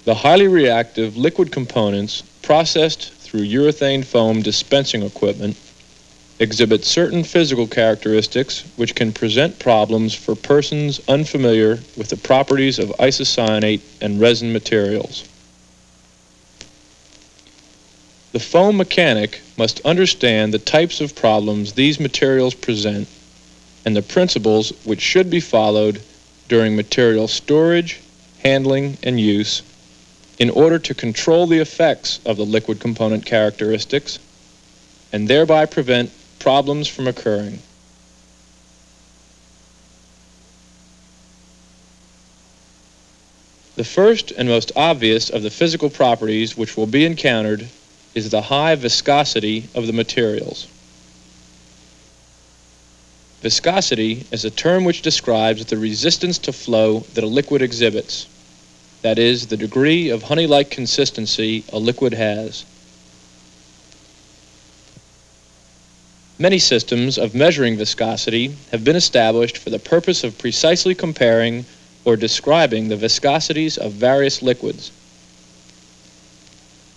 The highly reactive liquid components processed through urethane foam dispensing equipment exhibit certain physical characteristics which can present problems for persons unfamiliar with the properties of isocyanate and resin materials. The foam mechanic must understand the types of problems these materials present and the principles which should be followed during material storage, handling, and use in order to control the effects of the liquid component characteristics and thereby prevent problems from occurring. The first and most obvious of the physical properties which will be encountered is the high viscosity of the materials. Viscosity is a term which describes the resistance to flow that a liquid exhibits, that is, the degree of honey-like consistency a liquid has. Many systems of measuring viscosity have been established for the purpose of precisely comparing or describing the viscosities of various liquids.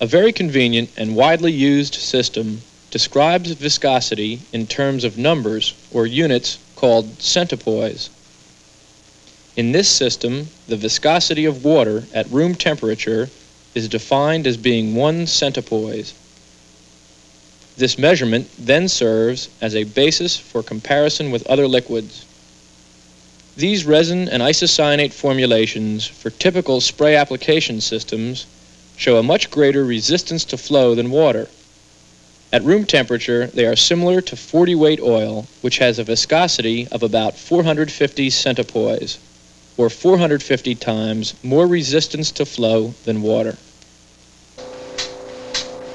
A very convenient and widely used system describes viscosity in terms of numbers or units called centipoise. In this system, the viscosity of water at room temperature is defined as being 1 centipoise. This measurement then serves as a basis for comparison with other liquids. These resin and isocyanate formulations for typical spray application systems show a much greater resistance to flow than water. At room temperature, they are similar to 40-weight oil, which has a viscosity of about 450 centipoise, or 450 times more resistance to flow than water.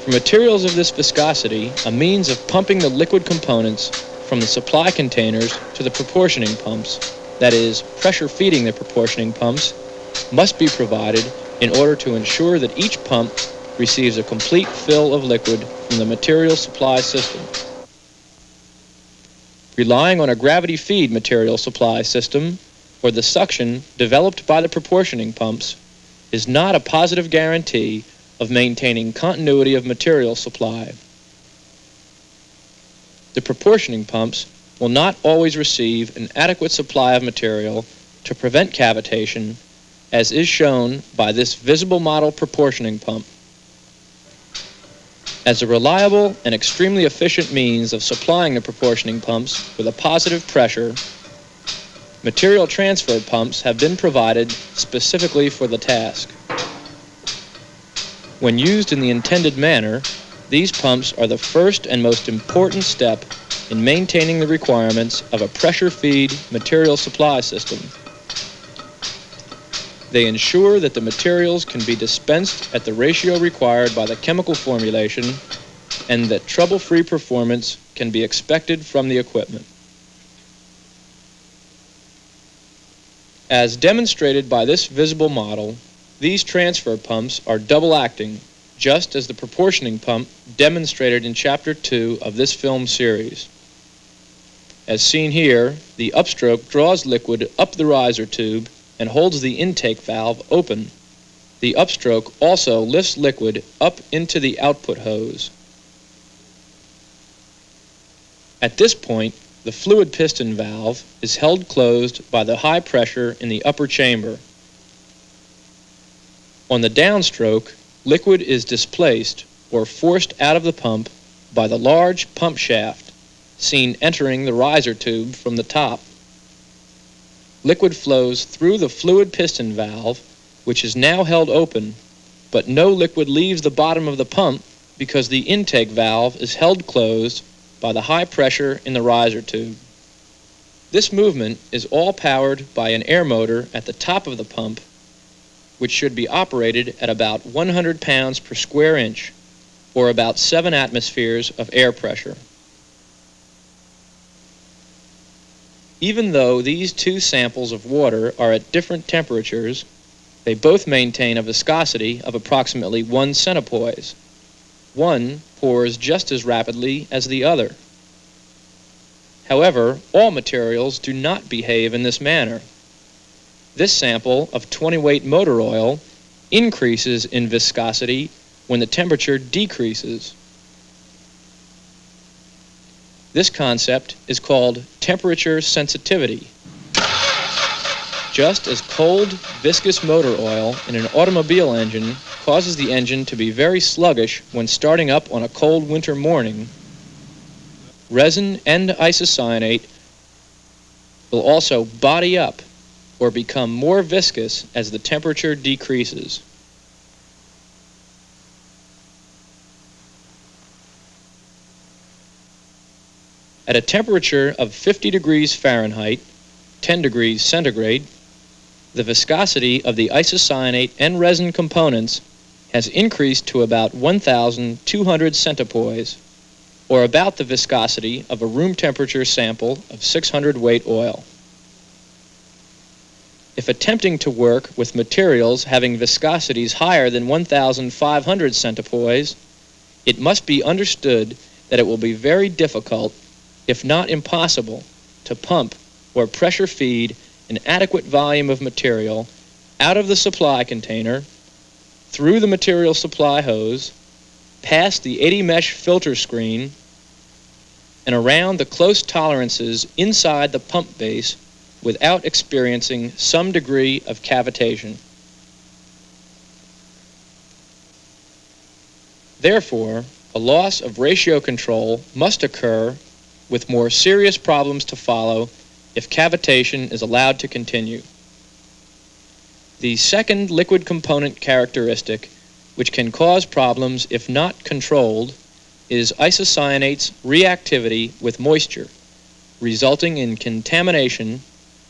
For materials of this viscosity, a means of pumping the liquid components from the supply containers to the proportioning pumps, that is, pressure feeding the proportioning pumps, must be provided in order to ensure that each pump receives a complete fill of liquid from the material supply system. Relying on a gravity feed material supply system, or the suction developed by the proportioning pumps, is not a positive guarantee of maintaining continuity of material supply. The proportioning pumps will not always receive an adequate supply of material to prevent cavitation, as is shown by this visible model proportioning pump. As a reliable and extremely efficient means of supplying the proportioning pumps with a positive pressure, material transfer pumps have been provided specifically for the task. When used in the intended manner, these pumps are the first and most important step in maintaining the requirements of a pressure feed material supply system. They ensure that the materials can be dispensed at the ratio required by the chemical formulation and that trouble-free performance can be expected from the equipment. As demonstrated by this visible model, these transfer pumps are double-acting, just as the proportioning pump demonstrated in Chapter 2 of this film series. As seen here, the upstroke draws liquid up the riser tube and holds the intake valve open. The upstroke also lifts liquid up into the output hose. At this point, the fluid piston valve is held closed by the high pressure in the upper chamber. On the downstroke, liquid is displaced or forced out of the pump by the large pump shaft seen entering the riser tube from the top. Liquid flows through the fluid piston valve, which is now held open, but no liquid leaves the bottom of the pump because the intake valve is held closed by the high pressure in the riser tube. This movement is all powered by an air motor at the top of the pump, which should be operated at about 100 pounds per square inch, or about 7 atmospheres of air pressure. Even though these two samples of water are at different temperatures, they both maintain a viscosity of approximately 1 centipoise. One pours just as rapidly as the other. However, all materials do not behave in this manner. This sample of 20-weight motor oil increases in viscosity when the temperature decreases. This concept is called temperature sensitivity. Just as cold, viscous motor oil in an automobile engine causes the engine to be very sluggish when starting up on a cold winter morning, resin and isocyanate will also body up or become more viscous as the temperature decreases. At a temperature of 50 degrees Fahrenheit, 10 degrees centigrade, the viscosity of the isocyanate and resin components has increased to about 1,200 centipoise, or about the viscosity of a room temperature sample of 600 weight oil. If attempting to work with materials having viscosities higher than 1,500 centipoise, it must be understood that it will be very difficult, if not impossible, to pump or pressure feed an adequate volume of material out of the supply container, through the material supply hose, past the 80 mesh filter screen, and around the close tolerances inside the pump base without experiencing some degree of cavitation. Therefore, a loss of ratio control must occur, with more serious problems to follow if cavitation is allowed to continue. The second liquid component characteristic, which can cause problems if not controlled, is isocyanate's reactivity with moisture, resulting in contamination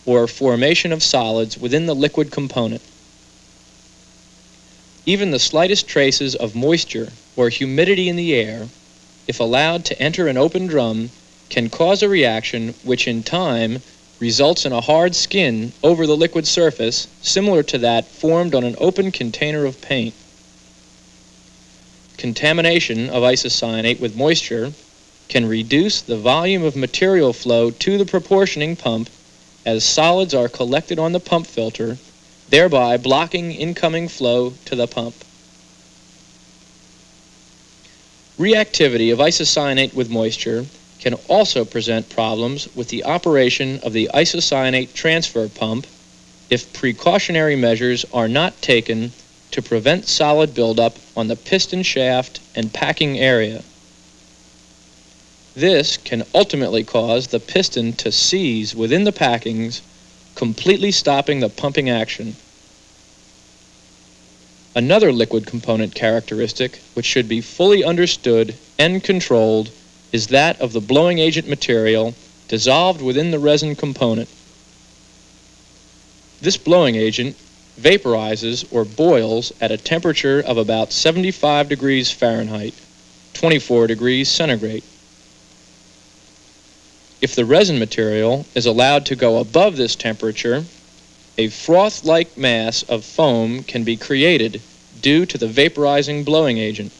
or formation of solids within the liquid component. Even the slightest traces of moisture or humidity in the air, if allowed to enter an open drum, can cause a reaction which in time results in a hard skin over the liquid surface similar to that formed on an open container of paint. Contamination of isocyanate with moisture can reduce the volume of material flow to the proportioning pump as solids are collected on the pump filter, thereby blocking incoming flow to the pump. Reactivity of isocyanate with moisture can also present problems with the operation of the isocyanate transfer pump if precautionary measures are not taken to prevent solid buildup on the piston shaft and packing area. This can ultimately cause the piston to seize within the packings, completely stopping the pumping action. Another liquid component characteristic which should be fully understood and controlled is that of the blowing agent material dissolved within the resin component. This blowing agent vaporizes or boils at a temperature of about 75 degrees Fahrenheit, 24 degrees centigrade. If the resin material is allowed to go above this temperature, a froth-like mass of foam can be created due to the vaporizing blowing agent.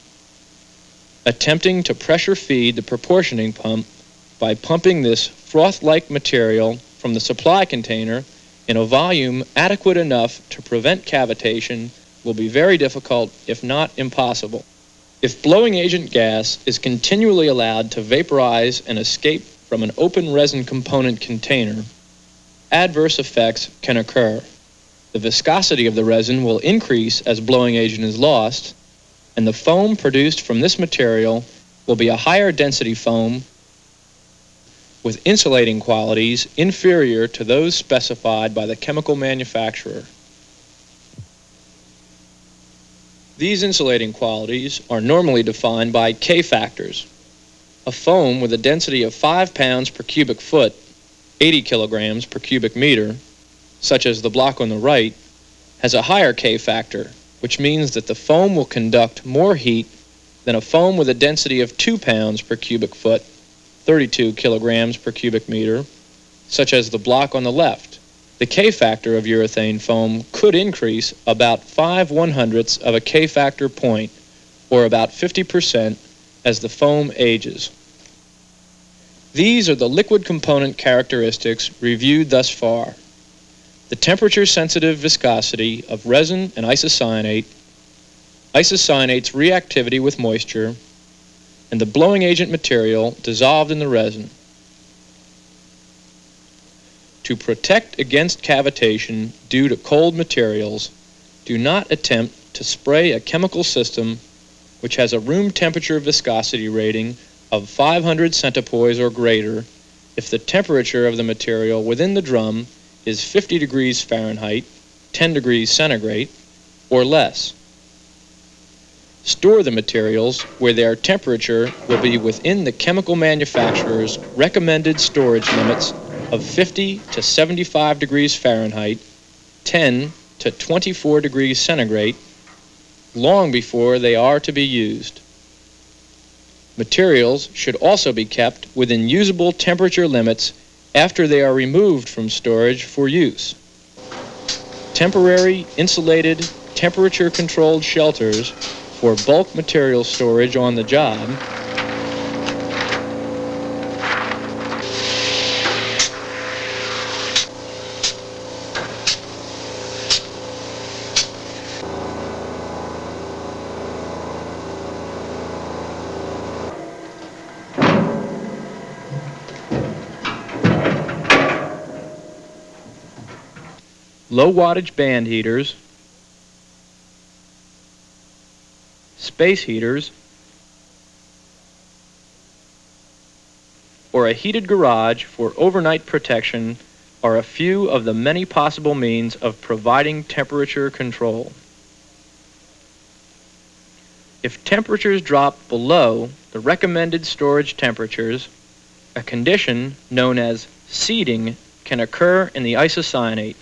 Attempting to pressure feed the proportioning pump by pumping this froth-like material from the supply container in a volume adequate enough to prevent cavitation will be very difficult, if not impossible. If blowing agent gas is continually allowed to vaporize and escape from an open resin component container, adverse effects can occur. The viscosity of the resin will increase as blowing agent is lost, and the foam produced from this material will be a higher density foam with insulating qualities inferior to those specified by the chemical manufacturer. These insulating qualities are normally defined by K factors. A foam with a density of 5 pounds per cubic foot, 80 kilograms per cubic meter, such as the block on the right, has a higher K factor, which means that the foam will conduct more heat than a foam with a density of 2 pounds per cubic foot, 32 kilograms per cubic meter, such as the block on the left. The K factor of urethane foam could increase about 5/100ths of a K factor point, or about 50%, as the foam ages. These are the liquid component characteristics reviewed thus far. the temperature-sensitive viscosity of resin and isocyanate, isocyanate's reactivity with moisture, and the blowing agent material dissolved in the resin. To protect against cavitation due to cold materials, do not attempt to spray a chemical system which has a room temperature viscosity rating of 500 centipoise or greater if the temperature of the material within the drum is 50 degrees Fahrenheit, 10 degrees centigrade, or less. Store the materials where their temperature will be within the chemical manufacturer's recommended storage limits of 50 to 75 degrees Fahrenheit, 10 to 24 degrees centigrade, long before they are to be used. Materials should also be kept within usable temperature limits after they are removed from storage for use. Temporary insulated temperature-controlled shelters for bulk material storage on the job low wattage band heaters, space heaters, or a heated garage for overnight protection are a few of the many possible means of providing temperature control. If temperatures drop below the recommended storage temperatures, a condition known as seeding can occur in the isocyanate.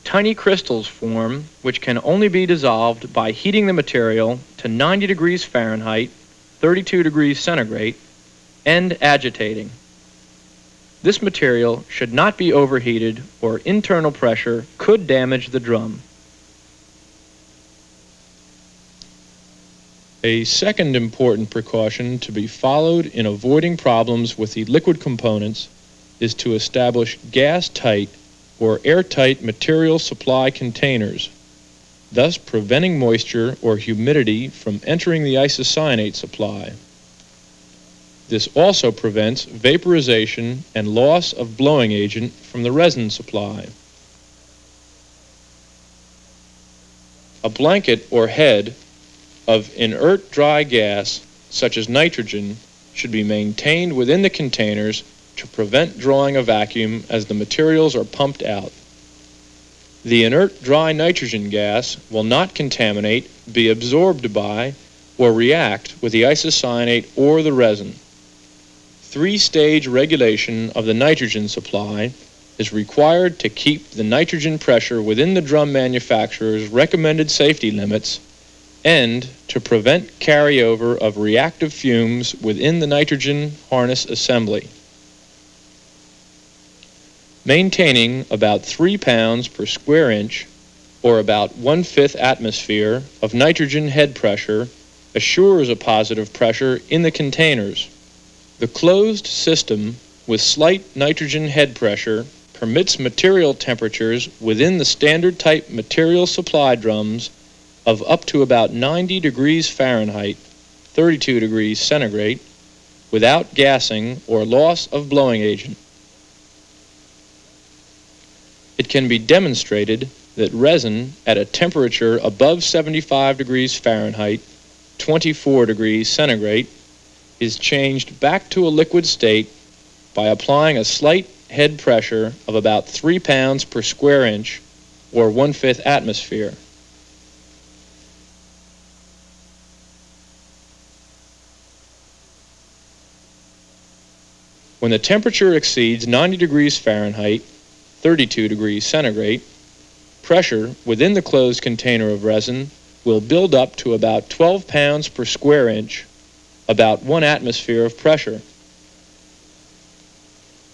Tiny crystals form which can only be dissolved by heating the material to 90 degrees Fahrenheit, 32 degrees centigrade, and agitating. This material should not be overheated or internal pressure could damage the drum. A second important precaution to be followed in avoiding problems with the liquid components is to establish gas-tight or airtight material supply containers, thus preventing moisture or humidity from entering the isocyanate supply. This also prevents vaporization and loss of blowing agent from the resin supply. A blanket or head of inert dry gas, such as nitrogen, should be maintained within the containers to prevent drawing a vacuum as the materials are pumped out. The inert dry nitrogen gas will not contaminate, be absorbed by, or react with the isocyanate or the resin. Three-stage regulation of the nitrogen supply is required to keep the nitrogen pressure within the drum manufacturer's recommended safety limits and to prevent carryover of reactive fumes within the nitrogen harness assembly. Maintaining about 3 pounds per square inch, or about 1/5 atmosphere, of nitrogen head pressure assures a positive pressure in the containers. The closed system with slight nitrogen head pressure permits material temperatures within the standard type material supply drums of up to about 90 degrees Fahrenheit, 32 degrees centigrade, without gassing or loss of blowing agent. It can be demonstrated that resin at a temperature above 75 degrees Fahrenheit, 24 degrees centigrade, is changed back to a liquid state by applying a slight head pressure of about 3 pounds per square inch, or 1/5 atmosphere. When the temperature exceeds 90 degrees Fahrenheit, 32 degrees centigrade, pressure within the closed container of resin will build up to about 12 pounds per square inch, about 1 atmosphere of pressure.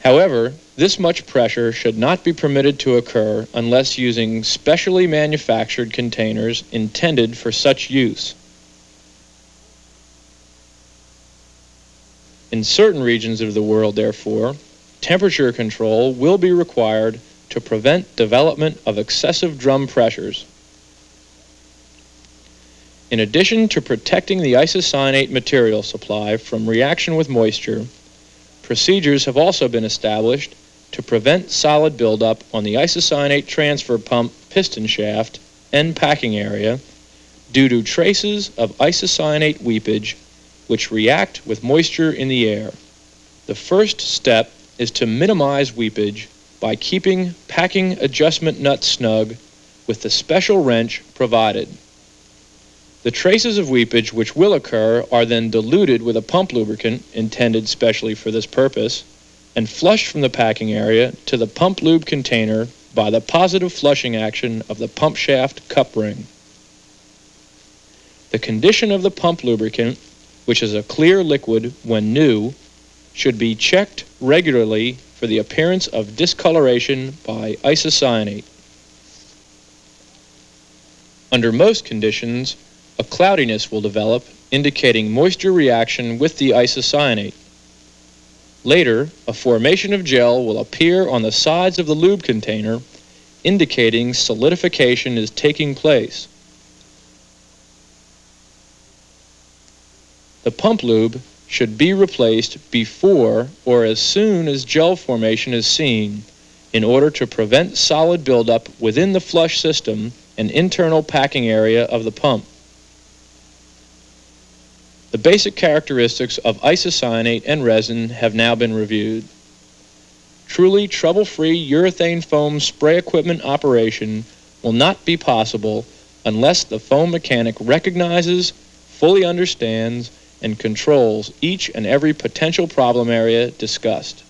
However, this much pressure should not be permitted to occur unless using specially manufactured containers intended for such use. In certain regions of the world, therefore, temperature control will be required to prevent development of excessive drum pressures. In addition to protecting the isocyanate material supply from reaction with moisture, procedures have also been established to prevent solid buildup on the isocyanate transfer pump piston shaft and packing area due to traces of isocyanate weepage which react with moisture in the air. The first step is to minimize weepage by keeping packing adjustment nuts snug with the special wrench provided. The traces of weepage which will occur are then diluted with a pump lubricant intended specially for this purpose and flushed from the packing area to the pump lube container by the positive flushing action of the pump shaft cup ring. The condition of the pump lubricant, which is a clear liquid when new, should be checked regularly for the appearance of discoloration by isocyanate. Under most conditions, a cloudiness will develop, indicating moisture reaction with the isocyanate. Later, a formation of gel will appear on the sides of the lube container, indicating solidification is taking place. The pump lube should be replaced before or as soon as gel formation is seen in order to prevent solid buildup within the flush system and internal packing area of the pump. The basic characteristics of isocyanate and resin have now been reviewed. Truly trouble-free urethane foam spray equipment operation will not be possible unless the foam mechanic recognizes, fully understands, and controls each and every potential problem area discussed.